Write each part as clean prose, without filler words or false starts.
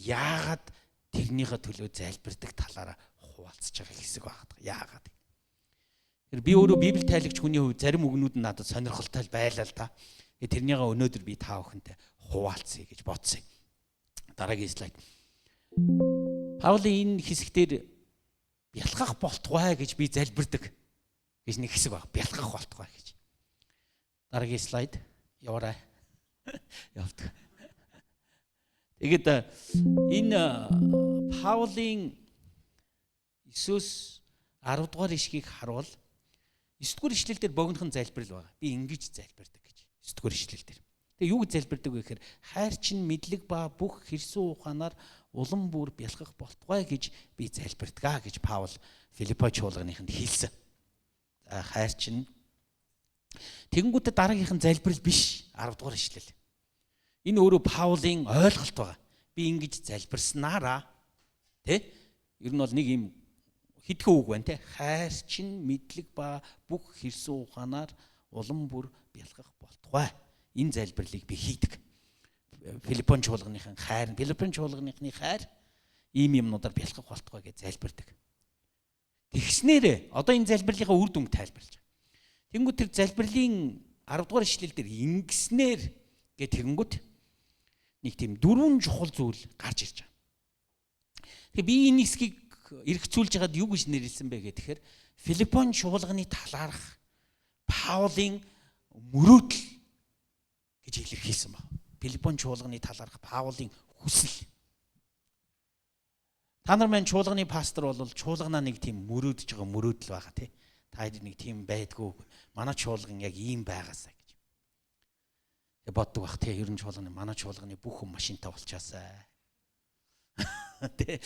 яагаад тэрнийхээ төлөө залбирдаг талаараа хуваалцж байгаа хэсэг байгаа. Яагаад? Тэр би өөрөө Библи тайлагч хүний хувьд зарим үгнүүд нь надад сонирхолтой байлаа л да. Тэрнийгээ өнөөдөр би та бүхэнтэй хуваалцъя гэж бодсон. Дараагийн слайд. Паулийн энэ хэсэгтэр бялхах болтугай гэж би залбирдаг гэж нэг хэсэг байна. Бялхах болтугай гэж. Дараагийн слайд яваарай. Явдаг. Тэгээд энэ Паулийн 9-өөс 10 дугаар ишлэгийг харуул 9 дугаар ишлэл дээр богинохон залбирал байгаа. Би ингэж залбирдаг гэж. 9 дугаар ишлэл дээр. Тэгээ юу гэж залбирдаг вэ гэхээр хайр чинь мэдлэг ба бүх хэрсүү ухаанаар улам бүр бялхах болтугай гэж би залбирдгаа гэж Паул Филиппо чуулганыханд хэлсэн. За хайр чинь тэгэнгүүтээ дараагийнх нь залбирал биш 10 дугаар ишлэл. Энэ өөрөө Паулийн ойлголт байгаа. Би ингэж залбирснараа тэ ер нь бол нэг юм хитгэн үг байна те. Хайр чинь мэдлэг ба бүх хэрсүү ухаанаар улам бүр бялхах болтугай. Энэ залбирлыг би хийдэг. Филиппон чуулганыхын хайр, Филиппон чуулганыхны хайр ийм юмнуудаар бялхах болтугай гэж залбирдаг. Тэгснээрээ одоо энэ залбирлынхаа үр дүнг тайлбарлаж байгаа. Тэнгүүт тэр залбирлын 10 дугаар ишлэл дээр ингэснээр гэх тэгэнгүүт нэг тийм дөрвөн чухал зүйл гарч ирж байгаа. Тэгээ би энэ хэсгийг эргцүүлж байгаад юу гэж нэрлсэн бэ гэхээр Филиппон чуулганы талаарх Паулийн мөрөөдөл гэж илэрхийлсэн байна. Филиппон чуулганы талаарх Паулийн хүсэл. Та нар маань чуулганы пастор бол чуулганаа нэг тийм мөрөөдөж байгаа мөрөөдөл байгаа тий. Та хэд нэг тийм байдгүй. Манай чуулган яг ийм байгаасаа гэж. Тэгээ боддог бах тий. Ер нь чуулганы манай чуулганы бүх хүн машинтай болчихаасаа. Тэ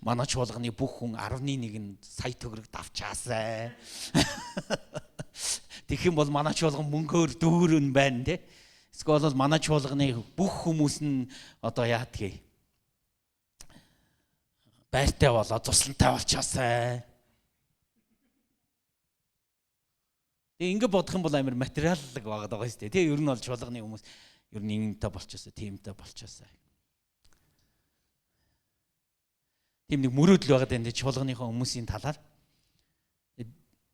манай чуулганы бүх хүн 11 сая төгрөг давчаасаа. Тэгэх юм бол манай чуулган мөнгөөр дүүрэн байна тий. Эсвэл бол манай чуулганы бүх хүмүүс нь одоо яадгийг байртай болоо туслантай болчихоосай. Тэгээ ингэ бодох юм бол амар материаллог байгаад байгаа шүү дээ. Тэгээ ер нь бол чуулганы хүмүүс ер нь ингэнтэй болчихоосай, тиймтэй болчихоосай. Тийм нэг мөрөөдөл байгаад байна. Чуулганыхаа хүмүүсийн талаар.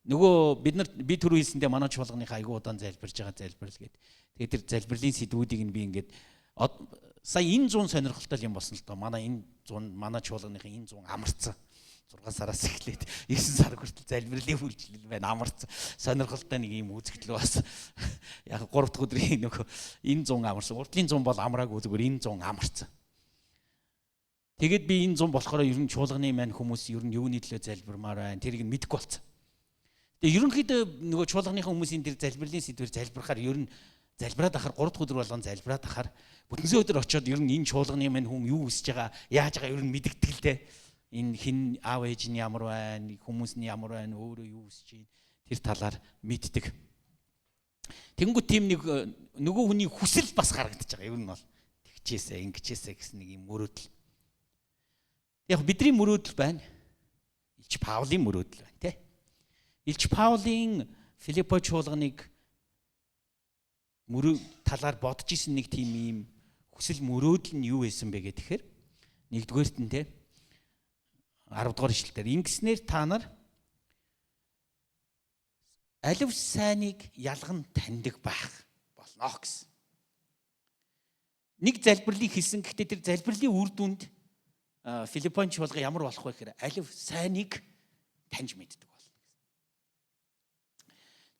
Нөгөө би түрүү хэлсэндээ манай чуулганыхаа айгуу удаан залбирж байгаа залбирал гэдэг. Тэгээд тэр залбирлын сэдвүүдийг нь би ингээд сая энэ 100 сонирхолтой юм болсон л доо. Манай энэ 100 манай чуулганыхаа энэ 100 амарцсан. 6 сараас эхлээд 9 сар хүртэл залбирлын үйлчлэл байна амарцсан. Сонирхолтой нэг юм үзэгдэл бас яг 3 дахь өдрийн нөгөө энэ 100 амарсан. Урдлын 100 бол амраагүй зүгээр энэ 100 амарцсан. Тэгээд би энэ 100 болохоор ер нь чуулганы маань хүмүүс ер нь юуны төлөө залбирмаар байна. Тэрийг нь мэдэхгүй болсон. Тэгээ ерөнхийдөө нөгөө чуулганыхаа хүмүүсийн тэр залбирлын сэдвэр залбирахаар ер нь залбираад ахаар 3 дахь өдөр болгон залбираад ахаар бүтэнсээ өдөр очиод ер нь энэ чуулганы маань хүн юу хүсэж байгаа, яаж байгаа ер нь мэддэг л дээ. Энэ хин аав ээж нь ямар байна, хүмүүс нь ямар байна, өөрөө юу хүсэж байна тэр талаар мэддэг. Тэнгүү тийм нэг нөгөө хүний хүсэл бас харагдаж байгаа. Ер нь бол тэгчээсэ, ингэчээсэ гэсэн нэг юм мөрөөдөл. Яг бидний мөрөөдөл байна. Илч Паулийн мөрөөдөл байна, тэ. Илч Паулийн Филиппо чуулганыг талаар бодож исэн нэг тийм юм хүсэл мөрөөдөл нь юу байсан бэ гэхээр нэгдүгээрт нь те 10 дугаар ишлэлээр ингэснээр та нар алив сайныг ялган таньдаг байх болно гэсэн. Нэг залбирлыг хэлсэн. Гэхдээ тэр залбирлын үр дүнд Филиппон чуулга ямар болох вэ гэхээр алив сайныг таньж мэддэг.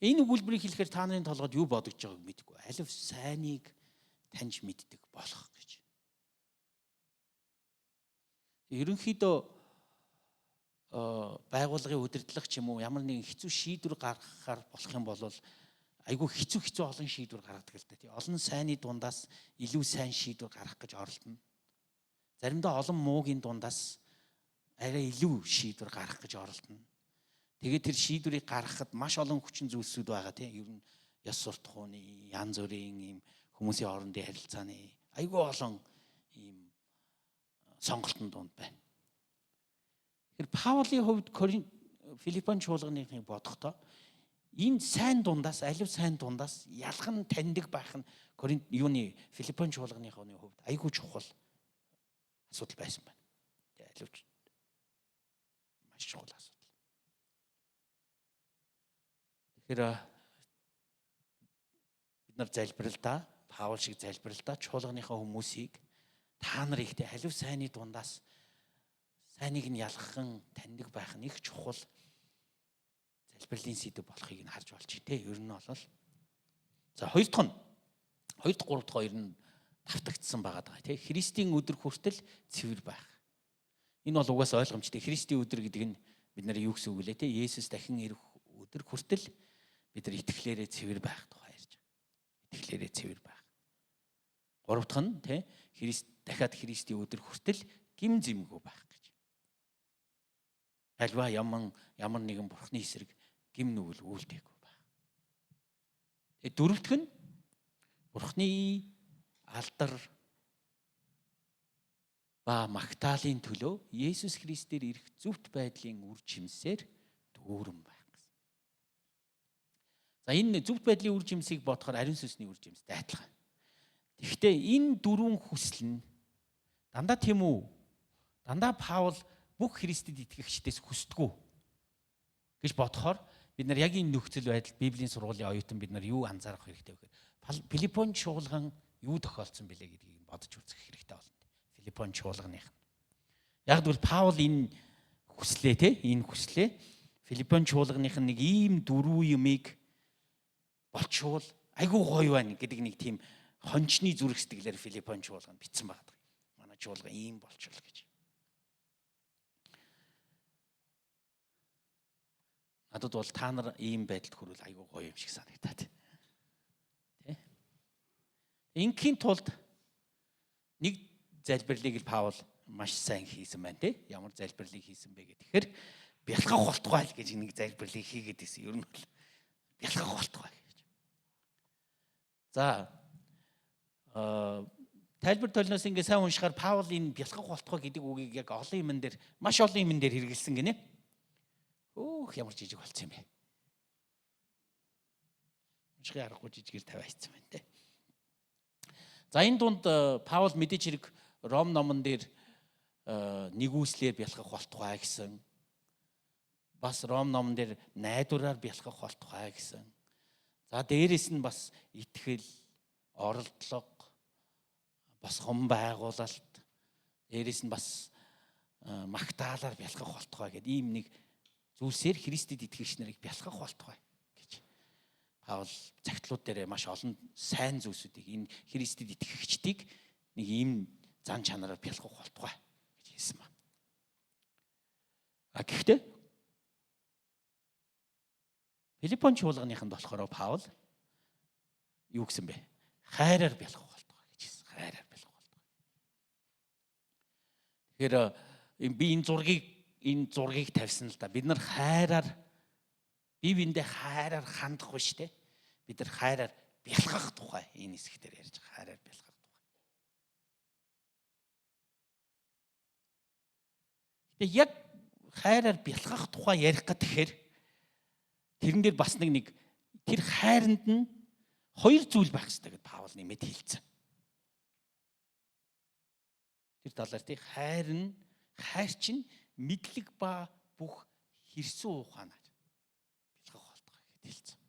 Энэ өгүүлбэрийг хэлэхээр та нарын толгойд юу бодогдож байгааг мэдэхгүй. Алив сайныг таньж мэддэг болох гэж. Ерөнхийдөө байгууллагын удирдлага ч юм уу ямар нэгэн хэцүү шийдвэр гаргахаар болох юм бол айгүй хэцүү олон шийдвэр гаргадаг л да. Олон сайнны дундаас илүү сайн шийдвэр гаргах гэж оролдоно. Заримдаа олон муугийн дундаас арай илүү шийдвэр гаргах гэж оролдоно. Тэгээд тэр шийдвэрийг гаргахад маш олон хүчин зүйлсүүд байгаа тийм. Ер нь ёс суртахууны, янз бүрийн ийм хүмүүсийн хоорондын харилцааны айгүй олон ийм сонголтын дунд байна. Тэр Паулийн хувьд Филиппон чуулганыхыг бодохдоо энэ сайн дундаас, алив сайн дундаас ялхан таньдаг байх нь Филиппон чуулганыхны хувьд айгүй чухал асуудал байсан байна. Тэ аливч маш чухал асуудал. Тэгэхээр бид нар залбиралдаа Паул шиг залбиралдаа чуулганыхаа хүмүүсийг та нар ихтэй аливаа сайнны дундаас сайныг нь ялгахан таньдаг байх нь их чухал залбирлын сэдэв болохыг нь харж болж байна. Тэ ер нь бол за хоёр дахь, гурав дахь хоёр нь давтагдсан байгаа даа. Тэ Христийн өдөр хүртэл цэвэр байх. Энэ бол угаасаа ойлгомжтой. Христийн өдөр гэдэг нь бид нар юу гэсэн үг лээ? Тэ Есүс дахин ирэх өдөр хүртэл бид нар итгэлээрээ цэвэр байх тухай ярьж байгаа. Итгэлээрээ цэвэр байх. Гурав дахь нь тэ Христ дахиад Христийн өдөр хүртэл гим зэмгүй байх гэж. Альва ямар нэгэн бурхны эсрэг гим нүгэл үйлдэггүй байх. Тэгээ дөрөв дэх нь бурхны алдар ба магтаалын төлөө Есүс Христээр ирэх зөвхт байдлын үр жимсээр дүүрэн байх гэсэн. За энэ зөвхт байдлын үр жимсийг бодохоор ариун сүнсний үр жимстэй адилхан. Гэхдээ энэ дөрвөн хүсэл нь дандаа тийм үү? Дандаа Паул бүх Христэд итгэгчдээс хүсдэггүй гэж бодохоор бид нар яг энэ нөхцөл байдал Библийн сургуулийн оюутан бид нар юу анзаарах хэрэгтэй вэ гэхээр Филиппон чуулган юу тохиолдсон бэлээ гэдгийг бодож үзэх хэрэгтэй болно. Филиппон чуулганых нь. Яг гэвэл Паул энэ хүслээ те энэ хүслээ Филиппон чуулганых нь нэг ийм дөрвөн юмыг болчвол айгүй гоё байна гэдэг нэг тийм хончны зүрх сэтгэлээр Филиппон чуулганд бичсэн байгаа. Манай чуулга ийм болчихвол гэж. Надад бол та нар ийм байдалд хүрвэл айгүй гоё юм шиг санагдаад. Тэ? Инхийн тулд нэг залбирлыг л Паул маш сайн хийсэн байна те. Ямар залбирлыг хийсэн бэ гэхээр бялхах болтугай л гэж нэг залбирлыг хийгээд ирсэн. Ер нь бол бялхах болтугай гэж. За тайлбар толноос ингээ сайн уншихаар Паул энэ бялхах болтугай гэдэг үгийг яг олон юмн дээр маш олон юмн дээр хэрэгэлсэн гинэ. Өөх ямар жижиг болцсон юм бэ. Уншихын аргагүй жижигэр тавиацсан байна те. За энэ дунд Паул мэдээж хэрэг Ром номон дээр нэгүслэр бялхах болтугай гэсэн. Бас Ром номон дээр найдвараар бялхах болтугай гэсэн. За дээрэс нь бас итгэл, оролдлого, босгон байгуулалт, дээрэс нь бас магтаалаар бялхах болтугай гэдэг ийм нэг зүйлсээр Христэд итгэгч нарыг бялхах болтугай гэж. Паул цагтлууд дээр маш олон сайн зүйлсүүдийг энэ Христэд итгэгчдийг нэг ийм зан чанараар бялхах болтугай гэж хэлсэн байна. Гэхдээ Филиппон чуулганыханд болохоор Паул юу гэсэн бэ? Хайраар бялхах болтугай гэж хэлсэн. Хайраар бялхах болтугай. Тэгэхээр би энэ зургийг тавьсан л да. Бид нар хайраар бие биендээ хайраар хандах биш те. Бид нар хайраар бялхах тухай энэ хэсгээр ярьж байгаа. Хайраар бялхах тухай. Гэтэ яг хайраар бялхах тухай ярих гэхээр тэрэн дээр бас нэг тэр хайранд нь хоёр зүйл байх хэрэгтэй гэдээ Паул нэмээд хэлсэн. Тэр талаар тий хайр чинь мэдлэг ба бүх хэрсүү ухаанаар бялхах болтугай гэдээ хэлсэн.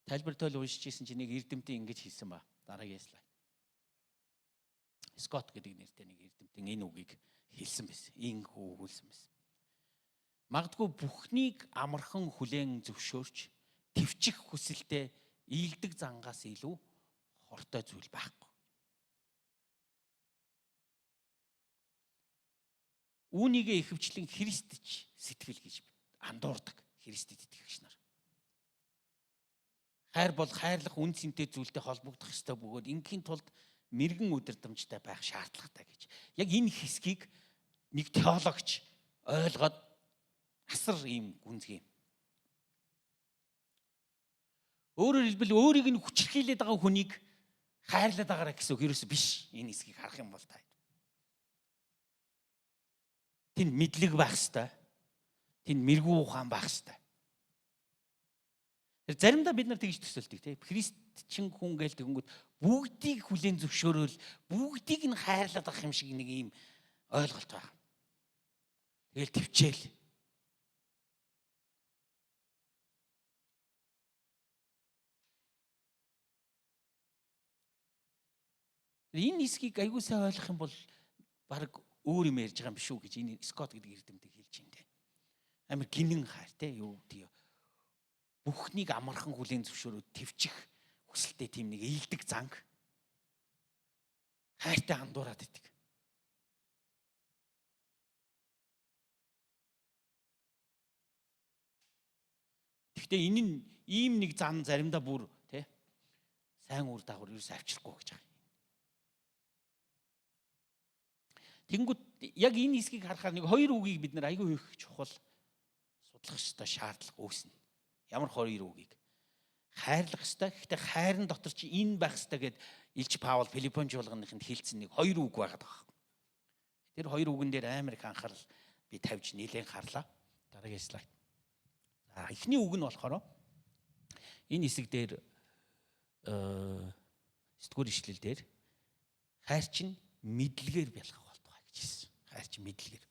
Тайлбар тойл уншиж ирсэн чинь нэг эрдэмтэн ингэж хэлсэн ба. Дараагийн слайд. Скот гэдэг нэртэй нэг эрдэмтэн энэ үгийг хэлсэн байсан. Ийхүү өгүүлсэн байсан. Магадгүй бүхнийг амархан хүлээн зөвшөөрч твчих хүсэлтэй ийгдэг зангаас илүү хортой зүйл байхгүй. Үүнийгээ ихэвчлэн Христч сэтгэл гэж андуурдаг Христэд итгэгч нар. Хайр бол хайрлах үн цэнтэй зүйлтэй холбогдох ёстой бөгөөд ингийн тулд мэрэгэн удирдамжтай байх шаардлагатай гэж. Яг энэ хэсгийг нэг теологч ойлгоод асар ийм гүнзгий. Өөрөөр хэлбэл өөрийг нь хүчрхийлээд байгаа хүнийг хайрлаад байгаараа гэсэн үг ерөөсөө биш. Энэ хэсгийг харах юм бол та. Тэнд мэдлэг байх ёстой. Тэнд мэрэгүү ухаан байх ёстой. Заримдаа бид нар тэгж төсөөлдөг тийм. Христ мэдчин хүн гээл тэгэнгүүт бүгдийг хүлээн зөвшөөрөөл бүгдийг нь хайрлаад авах юм шиг нэг ийм ойлголт байна. Тэгэл төвчээл. Энэ хэсгийг аягүй сайн ойлгох юм бол баг өөр юм ярьж байгаа юм биш үү гэж энэ Скот гэдэг эрдэмтэд хэлж байна те. Амар гинэн хайр те юу тий. Бүхнийг амархан хүлээн зөвшөөрөд төвчих хүсэлтэй тийм нэг ийдэг занг хайртай андуураад идэг. Гэхдээ энэ нь ийм нэг зам заримдаа бүр тий сайн үр дагавар юус авчрахгүй гэж байгаа. Тэнгүүд яг энэ хэсгийг харахаар нэг хоёр үгийг бид нар айгүй их чухал судлах ёстой шаардлага үүснэ. Ямар хоёр үгийг? Хайрлах ёстой. Гэхдээ хайрын дотор чи энэ байх ёстой гэд Илч Паул Филиппон жуулганыхынд хэлсэн нэг хоёр үг байгаа даа. Тэр хоёр үгэн дээр амар их анхаарал би тавьж нэлээд харлаа. Дараагийн слайд. За эхний үг нь болохоор энэ хэсэг дээр 9-р ишлэл дээр хайр чинь мэдлэгээр бялхах болтугай гэж хэлсэн. Хайр чинь мэдлэгээр.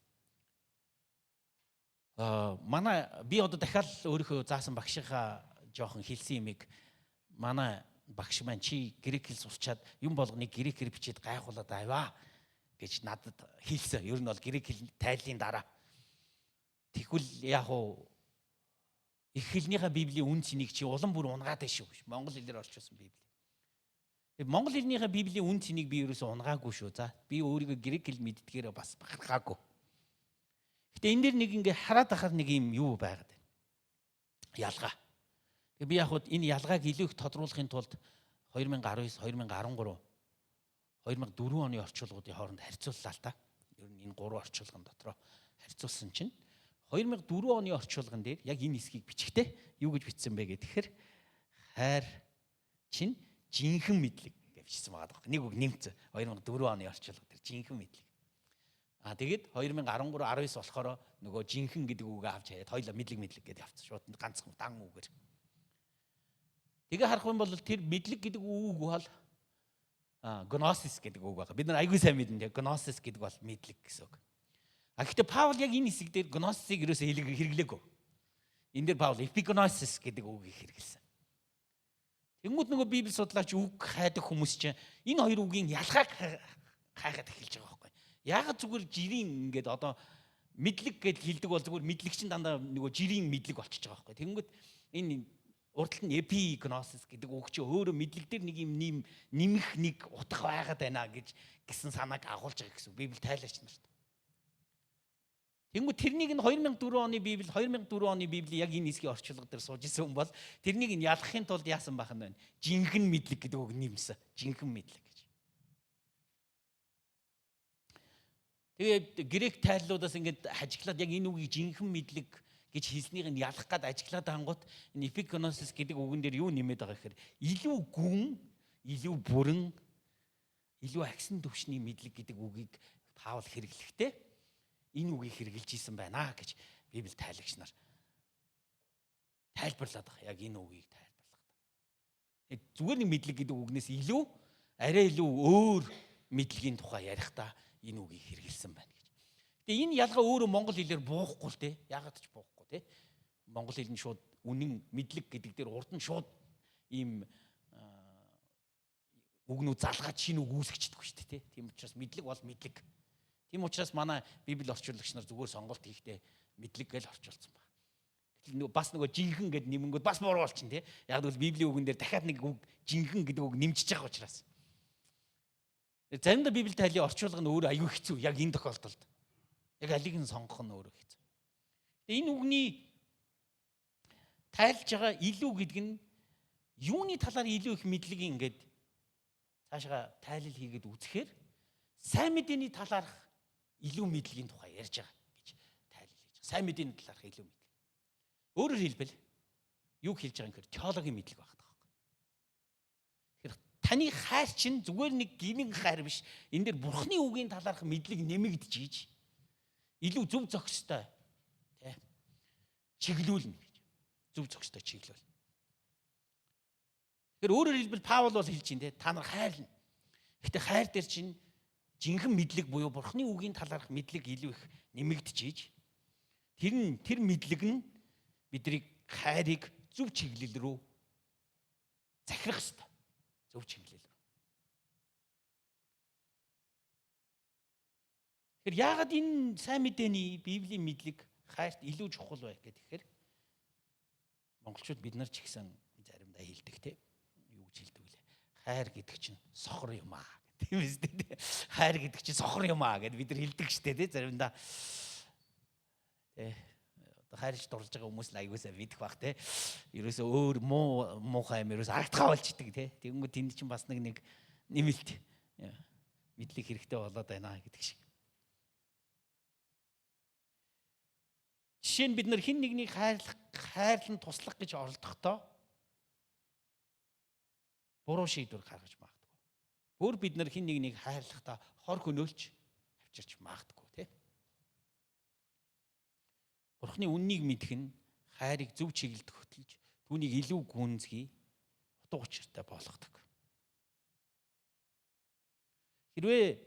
Манай би одоо дахиад өөрийнхөө заасан багшийнхаа жоохон хэлсэн юмыг манай багш маань чи грек хэл сурчаад юм болгоныг грекээр бичээд гайхуулаад аваа гэж надад хэлсэн. Ер нь бол грек хэл тайллын дараа. Тэгвэл яг уу их хэлнийхээ библийн үн цэнийг чи улам бүр унгаад байшгүй биш. Монгол хэлээр орчуулсан библи. Монгол хэлнийхээ библийн үн цэнийг би ерөөсөө унгаагүй шүү. За би өөрийгөө грек хэл мэддгээрээ бас бахархаагүй. Гэтэ энэ дэр нэг ингээ хараад ахаар нэг юм юу байгаад байна. Ялгаа. Тэгээ би яг хуу энэ ялгааг илүү их тодруулахын тулд 2019, 2013, 2004 оны орчуулгуудын хооронд харьцууллаа л та. Ер нь энэ гурван орчуулган дотроо харьцуулсан чинь 2004 оны орчуулган дээр яг энэ хэсгийг бичихтэй юу гэж бичсэн бэ гэхээр хайр чинь жинхэнэ мэдлэг гэж бичсэн байгаа даа. Нэг үг нэмцэн 2004 оны орчуулга дээр жинхэнэ мэдлэг. Тэгээд 2013, 19 болохоор нөгөө жинхэнэ гэдэг үгээ авч хаяад хоёлаа мэдлэг гэдээ авчихсан. Шууд ганцхан дан үгээр. Тэгээ харах юм бол тэр мэдлэг гэдэг үг бол гносис гэдэг үг байна. Бид нар айгүй сайн мэднэ. Гносис гэдэг бол мэдлэг гэсэн үг. Гэхдээ Паул яг энэ хэсэг дээр гносисыг ерөөсөө хэрэглээгүй. Энэ дээр Паул эпигносис гэдэг үгийг хэрэглэсэн. Тэнгүүд нөгөө Библи судлаач үг хайдаг хүмүүс чинь энэ хоёр үгийн ялгааг хайхад эхэлж байгаа байхгүй. Яагаад зүгээр жирийн ингээд одоо мэдлэг гэж хэлдэг бол зүгээр мэдлэг чинь дандаа нөгөө жирийн мэдлэг болчихж байгаа байхгүй. Тэнгүүд энэ урд нь эпигносис гэдэг үг чинь өөрөө мэдлэг дээр нэг юм нэмэх нэг утга байгаад байна гэсэн санааг агуулж байгаа гэсэн Библи тайлаач нарт. Тэнгүүд тэрнийг нь 2004 оны Библи яг энэ хэсгийн орчуулга дээр сууж исэн хүн бол тэрнийг нь ялгахын тулд яасан байх нь байна. Жинхэнэ мэдлэг гэдэг үг нэмсэн. Жинхэнэ мэдлэг гэж. Тэгээд грек тайллуудаас ингээд хажиглаад яг энэ үгийг жинхэнэ мэдлэг гэж хэлснийг нь ялах гад ажиглаад ангууд энэ эпигносис гэдэг үгэн дээр юу нэмээд байгаа гэхээр илүү гүн, илүү бүрэн, илүү агсан төвшний мэдлэг гэдэг үгийг Паул хэрэглэхдээ энэ үгийг хэрэгжилж исэн байна гэж Библи тайлагч нар тайлбарлаад байгаа. Яг энэ үгийг тайлбарлах. Зүгээр нэг мэдлэг гэдэг үгнээс илүү арай илүү өөр мэдлэгийн тухай ярихдаа энэ үгийг хэрэгжилсэн байна гэж. Тэгээ энэ ялгаа өөрөө монгол хэлээр буухгүй л те. Яагаад ч буухгүй те. Монгол хэл нь шууд үнэн мэдлэг гэдэг дээр урд нь шууд ийм үгнүүд залгаад шинэ үг үүсгэждэг шүү дээ те. Тийм учраас мэдлэг бол мэдлэг. Тийм учраас манай Библи орчуулагч нар зүгээр сонголт хийхдээ мэдлэг гэж орчуулсан байна. Гэтэл бас нөгөө жинхэнэ гэдэг нэмэнгүүд бас буруу болчихно тий. Яг л Библийн үгэн дээр дахиад нэг үг жинхэнэ гэдэг үг нэмчихэж байгаа учраас. Заримдаа Библи тайлын орчуулга нь өөрөө аюу хэцүү. Яг энэ тохиолдолд. Яг алиг нь сонгох нь өөрөө хэцүү. Тэгээ энэ үгний тайлж байгаа илүү гэдэг нь юуны талаар илүү их мэдлэг ингээд цаашаа тайлал хийгээд үзэхээр сайн мэдээний талаарх илүү мэдлэгийн тухай ярьж байгаа гэж тайлбар хийж байгаа. Сайн мэдээний талаарх илүү мэдлэг. Өөрөөр хэлбэл юу хэлж байгаа юм гэхээр теологийн мэдлэг байна гэх юм. Тэгэхээр таны хайр чинь зүгээр нэг гинэн хайр биш. Энэ дээр Бурхны үгийн талаарх мэдлэг нэмэгдэж ийж илүү зөв зохистой тий чиглүүлнэ гэж. Зөв зохистой чиглүүл. Тэгэхээр өөрөөр хэлбэл Паул бол хэлж байна те, та нар хайрлна. Гэхдээ хайр дээр чинь жинхэнэ мэдлэг буюу Бурхны үгийн талаарх мэдлэг илүү их нэмэгдэж ийж тэр мэдлэг нь бидний хайрыг зөв чиглэл рүү захирах ёстой. Зөв чиглэл рүү. Тэгэхээр яагаад энэ сайн мэдээний Библийн мэдлэг хайрт илүү чухал вэ гэхээр монголчууд бид нар ч ихсэн заримдаа хэлдэг те. Юу гэж хэлдэг вэ? Хайр гэдэг чинь сохор юм аа. Тийм үстэй те. Хайр гэдэг чинь сохор юм аа гэд бид нар хэлдэг штэ те заримдаа. Тэ хайрч дурлж байгаа хүмүүс л аягуусаа мэдэх бах те. Ерөөсөө өөр муухай юм ерөөсөө харагдгаа болчдөг те. Тэгэнгүүт тэнд чинь бас нэг нэмэлт мэдлэг хэрэгтэй болоод байна гэдэг шиг. Жишээ нь бид нар хэн нэгнийг хайрлан туслах гэж оролдохдоо буруу шийдвэр гаргаж магадгүй. Бүр бид нар хэн нэгнийг хайрлахдаа хор хөнөөлж авчирч магадгүй тий. Бурхны үннийг мэдэх нь хайрыг зөв чиглэлд хөтлөж түүнийг илүү гүнзгий утга учиртай болгодог. Хэрвээ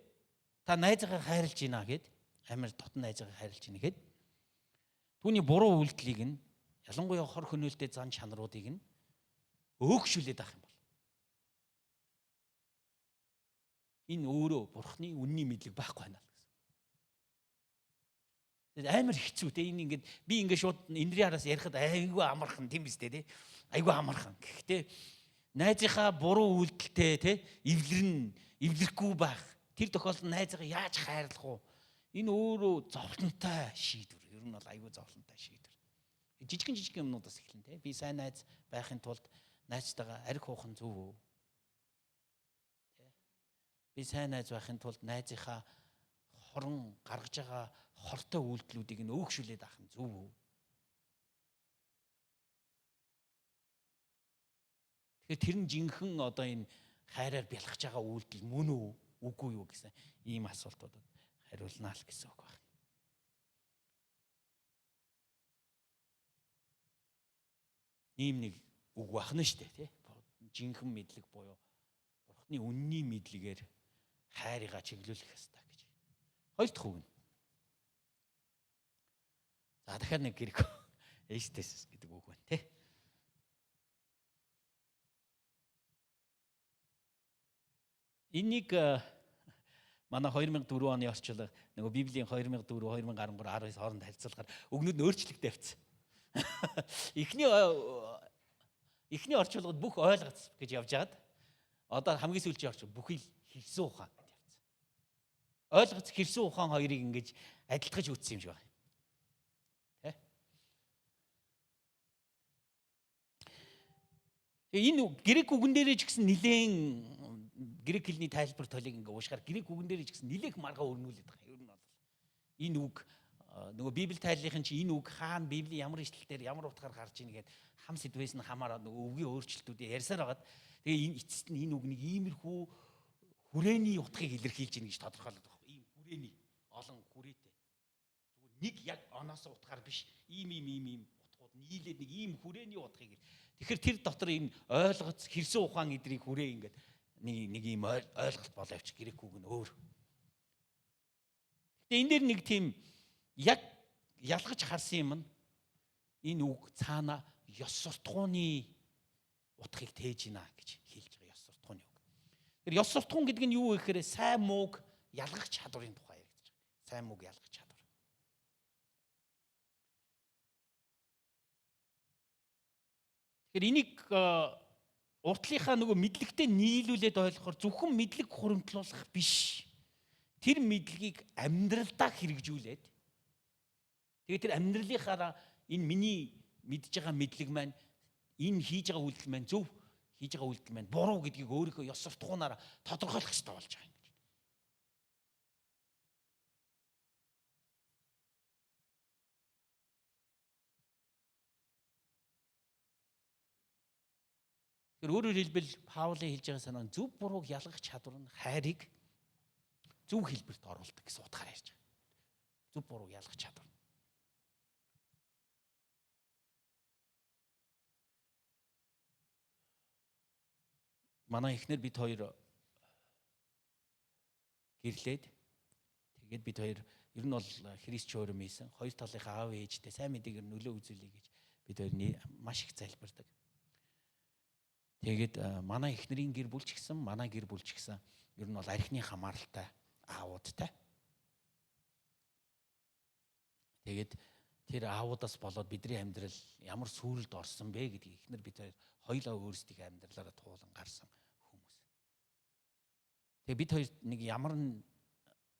та найзаагаа хайрлж байна гэд амар дотн найзаагаа хайрлж байна гэд түүний буруу үйлдэлийг нь ялангуяа хор хөнөөлтэй зан чанаруудыг нь өөгшүүлээд авах юм бол энэ өөрөө Бурхны үнний мэдлэг байхгүй байна гэсэн. Тэгээд амар хэцүү те энэ ингээд би ингээд шууд эндрийн хараас ярихад айгүй амархан тийм биз дээ те айгүй амархан. Гэхдээ найзынхаа буруу үйлдэлтэй те эвлэрэхгүй байх тэр тохиолдолд найзаагаа яаж хайрлах вэ? Энэ өөрөө зовлонтой шийдвэр. Ер нь бол айгүй зовлонтой шийдвэр. Жижигэн юмнуудаас эхэлнэ те. Би сайн найз байхын тулд найзтайгаа ариг хуух нь зөв үү? Тэ. Би сайн найз байхын тулд найзынхаа хорон гаргаж байгаа хортой үйлдэлүүдийг нь өөгшүүлээд авах нь зөв үү? Тэгэхээр тэр нь жинхэнэ одоо энэ хайраар бялхаж байгаа үйлдэл мөн үү? Үгүй юу гэсэн ийм асуултуудад хариулнаа л гэсэн үг байна. Ийм нэг үг бахна штэ тий. Жинхэнэ мэдлэг буюу Бурхны үнний мэдлэгээр хайрыгаа чиглүүлэх ёстой гэж. Хоёр дахь үг нь. За дахиад нэг грек эстес гэдэг үг байна тий. Энийг манай 2004 оны орчуулга нөгөө Библийн 2004 2013 19 хооронд харьцуулахаар өгнүүд нь өөрчлөгдөж авцсан. Эхний орчуулгад бүх ойлгоц гэж явж байгаад одоо хамгийн сүүлийн орчуулга бүхий хэлсэн ухаан гэж явцсан. Ойлгоц хэлсэн ухаан хоёрыг ингэж адилтгаж үүссэн юм шиг байна. Тэ? Энэ грек үгэн дээрээ ч гэсэн нилээн грек хэлний тайлбар толыг ингээ уушгаар грек үгэн дээрээ ч гэсэн нилээх маргаа өрнүүлээд байгаа. Ер нь бол энэ үг нөгөө Библи тайллын чи энэ үг хаана Библийн ямар ишлэлээр ямар утгаар гарч ийн гэгээд хам сэдвээс нь хамаараа нөгөө үгийн өөрчлөлтүүдийг ярьсаар хагаад тэгээ энэ эцэст нь энэ үг нэг иймэрхүү хүрээний утгыг илэрхийлж ийн гэж тодорхойлоод байгаа. Ийм хүрээний олон хүрээтэй. Зүгээр нэг яг оноос утгаар биш ийм утгууд нийлээд нэг ийм хүрээний утгыг. Тэгэхээр тэр дотор энэ ойлгоц хэрсэн ухаан эдрийг хүрээ ингээд нэг ийм ойлголт боловч грек үг нь өөр. Гэтэ энэ дэр нэг тийм яг ялгаж харсан юм нь энэ үг цаана ёс суртахууны утгыг тээж гинэ гэж хэлж байгаа ёс суртахууны үг. Тэр ёс суртахуун гэдэг нь юу вэ гэхээр сайн мууг ялгах чадварын тухай яригдаж байгаа. Сайн мууг ялгах чадвар. Тэгэхээр энийг уртлынхаа нөгөө мэдлэгтэй нийлүүлээд ойлгохоор зөвхөн мэдлэг хуримтлуулах биш. Тэр мэдлэгийг амьдралдаа хэрэгжүүлээд тэгээд тэр амьдралынхаараа энэ миний мэдж байгаа мэдлэг маань энэ хийж байгаа үйлдэл маань зөв хийж байгаа үйлдэл маань буруу гэдгийг өөрийнхөө ёс суртахуунаараа тодорхойлох хэрэгтэй болж байгаа юм гэж. Тэр өөрөөр хэлбэл Паулийн хэлж байгаа санаа зөв бурууг ялгах чадвар нь хайрыг зөв хэлбэрт оруулдаг гэсэн утгаар ярьж байгаа. Зөв бурууг ялгах чадвар. манай эхнэр бид хоёр гэрлээд тэгээд бид хоёр ер нь бол Христ чөөрөм ийсэн. Хоёр талынхаа аав ээжтэй сайн мэдээг нөлөө үзүүлье гэж бид хоёр маш их залбирдаг. Тэгээд манай эхнэрийн гэр бүл ч гэсэн манай гэр бүл ч гэсэн ер нь бол архины хамааралтай аавуудтай. Тэгээд тэр аавуудаас болоод бидний амьдрал ямар сүрэлд орсон бэ гэдгийг эхнэр бид хоёулаа өөрсдийнхээ амьдралаараа туулан гарсан хүмүүс. Тэгээд бид хоёр нэг ямар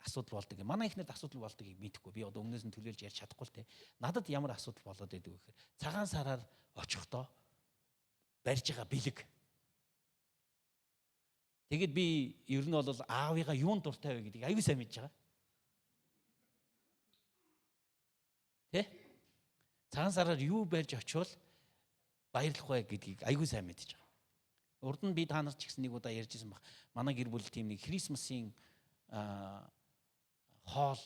асуудал болдог. Манай эхнэрд асуудал болдгийг мэдэхгүй. Би одоо өмнөөс нь төлөөлж ярьж чадахгүй л те. Надад ямар асуудал болоод байдаг вэ гэхээр цагаан сараар очихдоо барьж байгаа бэлэг. Тэгээд би ер нь бол аавыгаа юунд дуртай вэ гэдгийг аюу сайн мэдж байгаа. Тэ? Цагаан сараар юу барьж очивол баярлах вэ гэдгийг аюу сайн мэдж байгаа. Урд нь би та нарт ч гэсэн нэг удаа ярьжсэн баг. Манай гэр бүл тийм нэг Крисмсийн хоол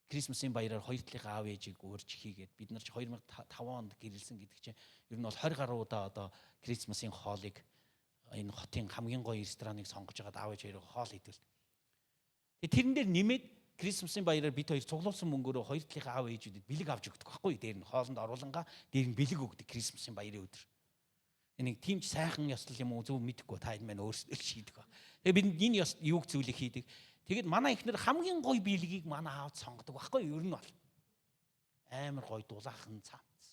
Крисмсийн баяраар хоёр талынхаа аав ээжийг урьж хийгээд бид нар ч 2005 онд гэрэлсэн гэдэг чинь ер нь бол 20 гаруй удаа одоо Крисмсийн хоолыг энэ хотын хамгийн гоё рестораныг сонгож агаад аав ээж хоёроо хоол идвэл. Тэгээ тэрэн дээр нэмээд Крисмсийн баяраар бид хоёр цуглуулсан мөнгөөрөө хоёр талынхаа аав ээжүүдэд бэлэг авч өгдөг байхгүй. Дээр нь хоолнд оруулангаа дээр нь бэлэг өгдөг Крисмсийн баярын өдөр. Энийг тийм ч сайхан ёслол юм уу зөв мэдэхгүй та энэ маань өөрсдөө шийдэг ба. Тэгээ бид энэ юуг зүйлийг хийдэг. Тэгэд манай эхнэр хамгийн гоё бэлгийг манай аавд сонгодог байхгүй юу? Ер нь бол амар гоё дулаахан цамц.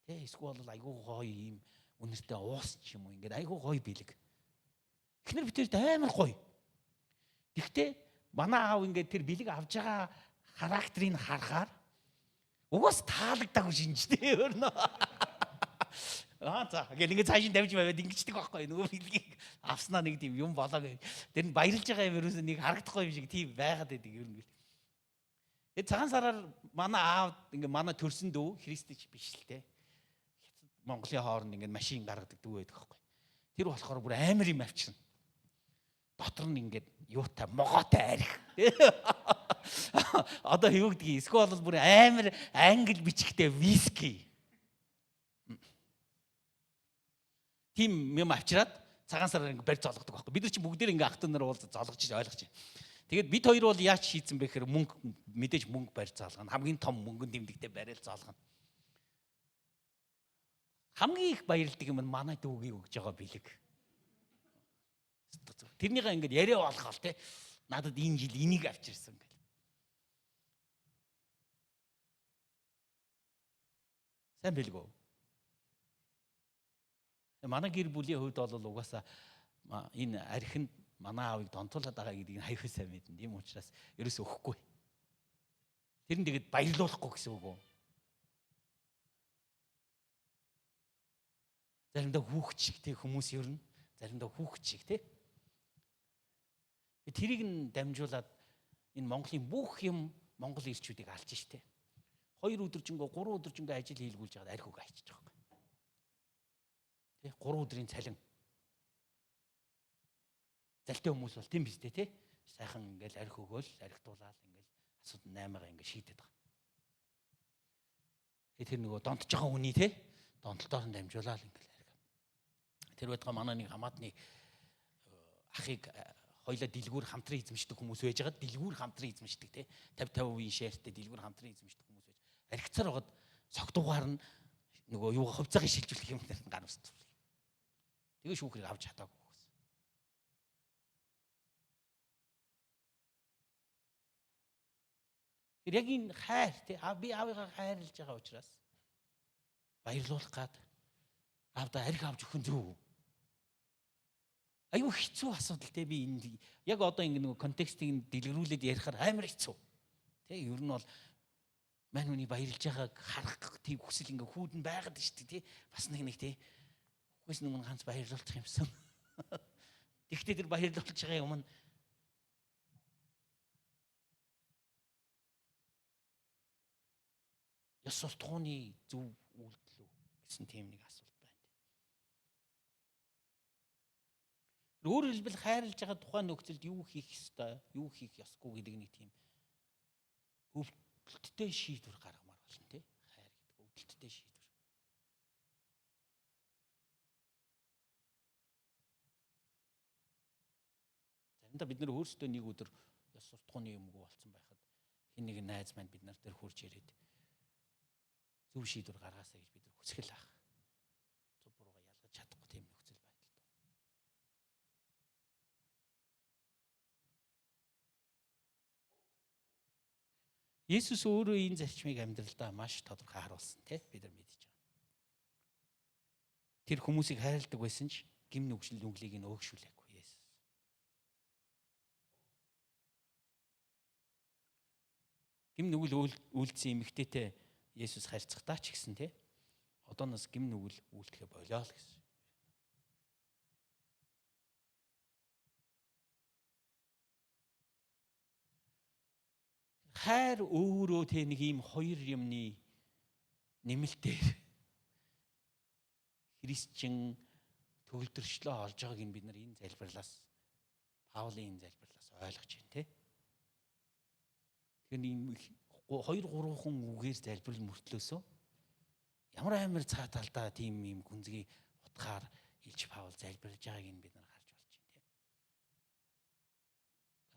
Тэ эсвэл айгүй гоё юм үнэртэй уус ч юм уу ингээд айгүй гоё бэлэг. Эхнэр битэрт амар гоё. Гэхдээ манай аав ингээд тэр бэлэг авж байгаа характерыг харахаар угаас таалагдаагүй шинжтэй өрнө. За гэл ингээд цаашин давж байваад ингэждэг байхгүй нөгөө бэлгийг авснаа нэг тийм юм болоо гэж. Тэр нь баярлж байгаа юм ерөөсөө нэг харагдахгүй юм шиг тийм байгаад байдаг ер нь. Тэгээд цагаан сараар манай аав ингээд манай төрсөн дүү христч биш л те. Монголын хооронд ингээд машин гаргадаг дүү байдаг байхгүй. Тэр болохоор бүр амар юм авчирна. Дотор нь ингээд юутай могоотой арх. Одоо юу гэдгийг эсвэл бол бүр амар англи бичгтэй виски. Тим юм авчираад цагаан сараар ингээд барь золгодог байхгүй. Бид нар чи бүгдээр ингээд ах トゥ нар уулзаж золгож ойлгож байна. Тэгээд бид хоёр бол яаж шийдсэн бэ гэхээр мөнгө мэдээж мөнгө барь золгоно. Хамгийн том мөнгөнд тэмдэгтэй барил золгоно. Хамгийн их баярлдаг юм нь манай дүүгийн өгж байгаа бэлэг. Тэрнийхээ ингээд яриа болгоол те. Надад энэ жил энийг авчирсан гэл. Сайн бэлэг үү? Манай гэр бүлийн хувьд бол угаасаа энэ архинд манай аавыг донтуулаад байгаа гэдгийг аюул сайн мэднэ. Тийм учраас ерөөсөө өгөхгүй. Тэр нь тэгээд баярлуулахгүй гэсэн үг үү? Заримдаа хүүхэд шиг те хүмүүс ер нь заримдаа хүүхэд шиг те. Тэрийг нь дамжуулаад энэ Монголын бүх юм Монгол ирчүүдийг алж штэ. 2 өдөржингөө 3 өдөржингөө ажил хийлгүүлж байгаад арх үг айчих жоох. Тэ 3 өдрийн цалин. Залтай хүмүүс бол тийм биз дээ те. Сайхан ингээл арх өгөөл, архитуулаад ингээл асуудал 8-аа ингээл шийдэд байгаа. Тэр нөгөө донтож байгаа хүний те донтолтоор нь дамжуулаад ингээл арх. Тэр байтга манай нэг хамаатны ахыг хоёлаа дэлгүүр хамтран эзэмшдэг хүмүүс байж байгаа. Дэлгүүр хамтран эзэмшдэг те 50% шеэртэй дэлгүүр хамтран эзэмшдэг хүмүүс байж. Архицаар байгаад согтуугаар нь нөгөө юугаа хувьцаагаа шилжүүлэх юм дээр гар усцвал. Тэгээ шүүхрийг авч чадаагүй гэсэн. Тэр яг энэ хайр те би аавыгаа хайрлаж байгаа учраас баярлуулах гад аавда арх авч өгөх нь зөв. Аюу хэцүү асуудал те би энэ яг одоо ингэ нэг контекстыг дэлгэрүүлээд ярихаар амар хэцүү. Тэ ер нь бол мань хүний баярлж байгааг харах тийм хүсэл ингээ хүүдэн байгаад шүү дээ тий. Бас нэг тий. Үгүйс нэг ганц баярлуулчих юмсан. Тэгтээ тэр баярлуулж байгаа юм нь ёс суртахууны зөв үйлдэл үү гэсэн тийм нэг асуулт байна. Өөрөөр хэлбэл хайрлаж байгаа тухайн нөхцөлд юу хийх ёстой, юу хийх ёсгүй гэдэг нэг тийм өвдөлттэй шийдвэр гаргамаар болно тий. Хайр гэдэг өвдөлттэй шийдвэр. Анда бид нар өөрсдөө нэг өдөр ёс суртахууны юмгүй болсон байхад хин нэг найз маань бид нар дээр хурж ирээд зөв шийдвэр гаргаасаа гэж бид нар хүсгэл ах. Зөв буруугаа ялгаж чадахгүй тийм нөхцөл байдал доо. Есүс өөрөө энэ зарчмыг амьдралдаа маш тодорхой харуулсан тий бид нар мэдж байгаа. Тэр хүмүүсийг хайрладаг байсан ч гим нүгшил нүглийг нь өөгшүүлээгүй Есүс. Гим нүгэл үйлдсэн эмэгтэйтэй Есүс харьцахдаа ч гэсэн тий одооноос гим нүгэл үйлдэхэ болоо л гэсэн. Хайр өөрөө тэ нэг ийм хоёр юмны нэмэлтээр христчин төгөлдрчлөө олж байгааг нь бид нар энэ залбирлаас Паулийн энэ залбирлаас ойлгож байна тий. Тэгэхээр ийм 2-3 хүн үгээр залбирал мөртлөөсөө ямар амар цааталдаа тийм ийм гүнзгий утгаар илж Паул залбирж байгааг нь бид нар харж болж байна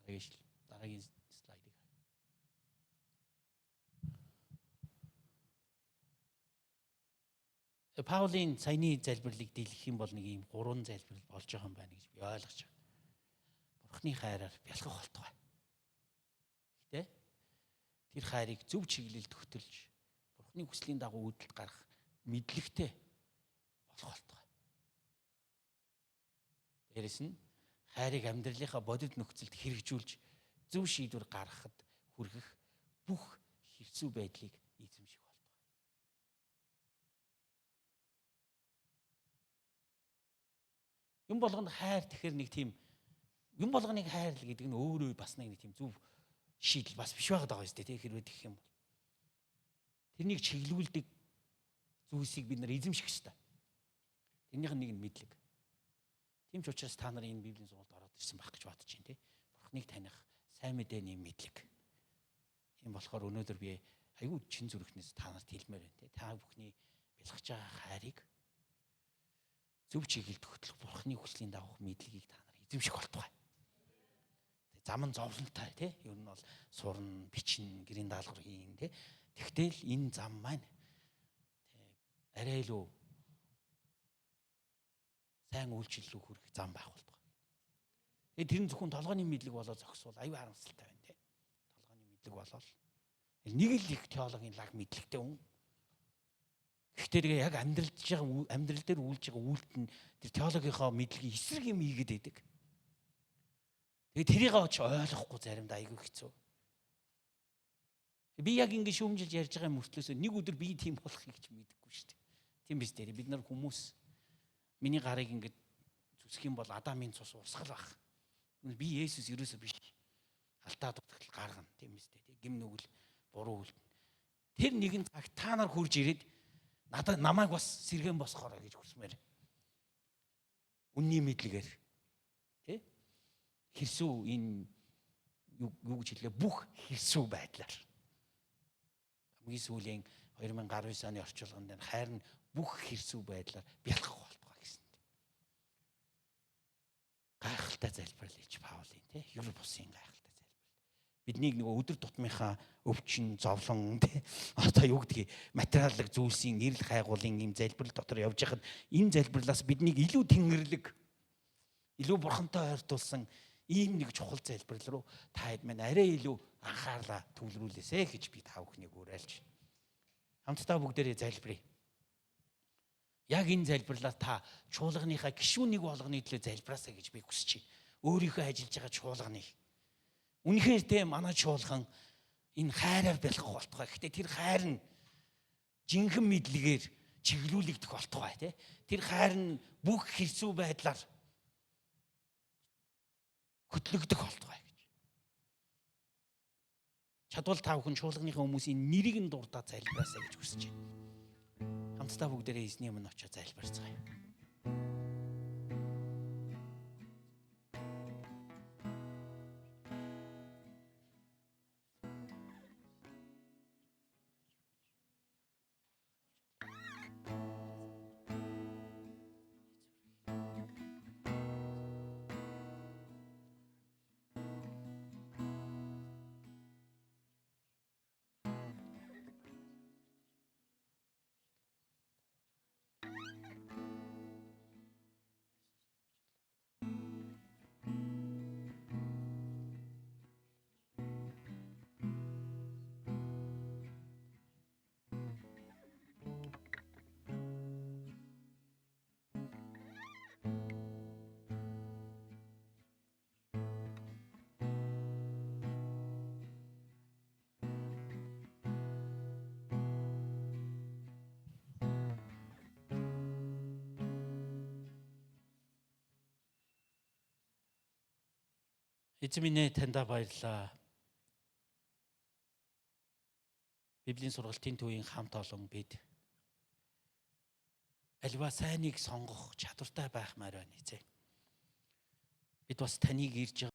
тий. Дараагийн слайдыг Паулийн саяны залбирлыг дийлгэх юм бол нэг ийм 3 залбирал болж байгаа юм байна гэж би ойлгож байна. Бурхны хайраар бялхах болтугай. Гэтэ тэр хайрыг зөв чиглэлд хөтөлж Бурхны хүслийн дагуу үйлдэлд гарах мэдлэгтэй болох болтугай. Дээрэс нь хайрыг амьдралынхаа бодит нөхцөлд хэрэгжүүлж зөв шийдвэр гаргахад хүргэх бүх хэрцүү байдлыг эзэмших. Юм болгонд хайр тэгэхээр нэг тийм юм болгоныг хайрлал гэдэг нь өөрөө бас нэг тийм зөв шийдэл бас биш байгаад байгаа юм шүү дээ хэрвээ тэгэх юм бол. Тэрнийг чиглүүлдэг зүйлсийг бид нар эзэмших ёстой. Тэрнийх нь нэг нь мэдлэг. Тийм ч учраас та нар энэ Библийн сургалт ороод ирсэн байх гэж бодож байна тий. Бурхныг таних сайн мэдээний мэдлэг. Тийм болохоор өнөөдөр би аюу чин зүрхнээс та нарт хэлмээр байна тий. Та бүхний бэлгэж байгаа хайрыг зөв чиглэлд хөтлөх Бурхны хүслийн дагуух мэдлэгийг та нар эзэмших болтугай. Зам нь зовлонтой тий. Ер нь бол сурна, бичнэ, гэрийн даалгавар хийн тий. Тэгтэл энэ зам маань тий арай илүү сайн үйлчлэл рүү хүрэх зам байх болтугай. Тэр нь зөвхөн толгойн мэдлэг болоо зогсвол аюу харамсалтай байна тий. Толгойн мэдлэг болол нэг л их теологийн лаг мэдлэгтэй хүн. Гэхдээ тэгээ яг амьдрал дээр үйлж байгаа үйлдэл нь тэр теологийнхоо мэдлэгийн эсрэг юм ийгээд байдаг. Тэгээ тэрийг оч ойлгохгүй заримдаа айгүй хэцүү. Би яг ингэ шүүмжилж ярьж байгаа мөртлөөсөө нэг өдөр би тийм болохыг ч мэдэхгүй шүү дээ. Тийм биз дээ. Бид нар хүмүүс миний гарыг ингэ зүсэх юм бол Адамын цус урсгал байх. Би Есүс ерөөсөө биш. Алдаа дутагдал гаргана. Тийм биз дээ. Гим нүгэл буруу үл. Тэр нэгэн цаг та нар хурж ирээд намайг бас сэргэн босгоорой гэж хүсмээр. Үнний мэдлэгээр тий? Хэрсүү энэ юу гэж хэлээ бүх хэрсүү байдлаар. Хамгийн сүүлийн 2019 оны орчуулганд дээр хайр нь бүх хэрсүү байдлаар бялхах болтугай гэсэн. Гайхалтай залбирал хийж Паулийн тий? Юр бусын гайхалтай. Биднийг нөгөө өдөр тутмынхаа өвчин, зовлон тий одоо юу гэдгийг материаллык зүйлсийн эрэл хайгуулын ийм залбирал дотор явж хахад энэ залбирлаас биднийг илүү тэнгэрлэг, илүү бурхантай ойртуулсан ийм нэг чухал залбирал руу та хэд мань арай илүү анхаарлаа төвлөрүүлээсэ гэж би та бүхнийг уриалж байна. Хамтдаа бүгдээрээ залбирая. Яг энэ залбирлаар та чуулганыхаа гишүүнийг болгоны төлөө залбираасаа гэж би хүсэж байна. Өөрийнхөө ажиллаж байгаа чуулганыг үнэхээр тэ манай чуулган энэ хайраар бэлгэх болтугай. Гэхдээ тэр хайр нь жинхэнэ мэдлэгээр чиглүүлэгдэх болтугай тий. Тэр хайр нь бүх хэрцүү байдлаар хөтлөгдөх болтугай гэж. Чадвал та бүхэн чуулганыхаа хүмүүсийн нэрийг нь дурдаад залбираасаа гэж хүсэж байна. Хамтдаа бүгдээрээ эзний өмнө очиж залбирцгаая. Эзэн минь ээ таньда баярлалаа. Библийн сургалтын төвийн хамт олон бид альва сайныг сонгох чадвартай байхмаар байна эзэн. Бид бас таныг ирж